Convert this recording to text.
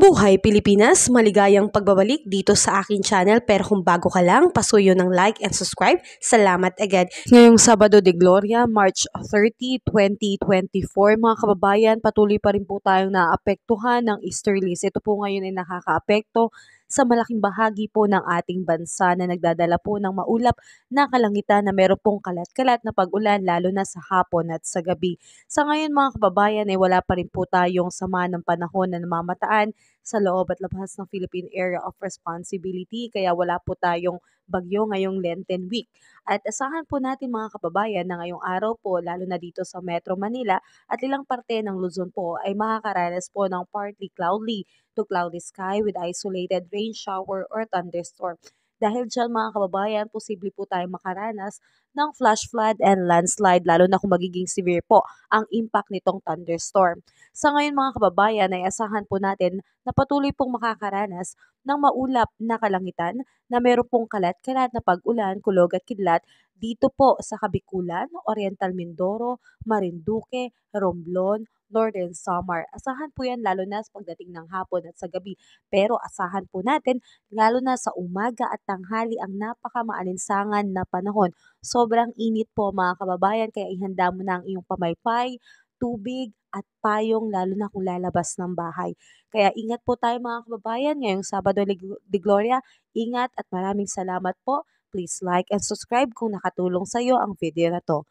Mabuhay Pilipinas! Maligayang pagbabalik dito sa aking channel, pero kung bago ka lang, pasuyo ng like and subscribe. Salamat agad. Ngayong Sabado de Gloria, March 30, 2024, mga kababayan, patuloy pa rin po tayong naapektuhan ng easterlies. Ito po ngayon ay nakakaapekto sa malaking bahagi po ng ating bansa na nagdadala po ng maulap na kalangitan na meron pong kalat-kalat na pag-ulan lalo na sa hapon at sa gabi. Sa ngayon mga kababayan ay wala pa rin po tayong sama ng panahon na namamataan sa loob at labas ng Philippine Area of Responsibility, kaya wala po tayong bagyo ngayong Lenten week. At asahan po natin mga kababayan na ngayong araw po, lalo na dito sa Metro Manila at ilang parte ng Luzon po, ay makakaranas po ng partly cloudy to cloudy sky with isolated rain shower or thunderstorm. Dahil dyan mga kababayan, posible po tayong makaranas ng flash flood and landslide, lalo na kung magiging severe po ang impact nitong thunderstorm. Sa ngayon mga kababayan ay asahan po natin na patuloy pong makakaranas ng maulap na kalangitan na meron pong kalat-kalat na pag-ulan, kulog at kidlat dito po sa Kabikulan, Oriental Mindoro, Marinduque, Romblon, Northern Samar. Asahan po yan lalo na sa pagdating ng hapon at sa gabi. Pero asahan po natin lalo na sa umaga at tanghali ang napakamaalinsangan na panahon. Sobrang init po mga kababayan, kaya ihanda mo na ang iyong pamaypay, tubig at payong lalo na kung lalabas ng bahay. Kaya ingat po tayo mga kababayan ngayong Sabado de Gloria. Ingat at maraming salamat po. Please like and subscribe kung nakatulong sa iyo ang video na to.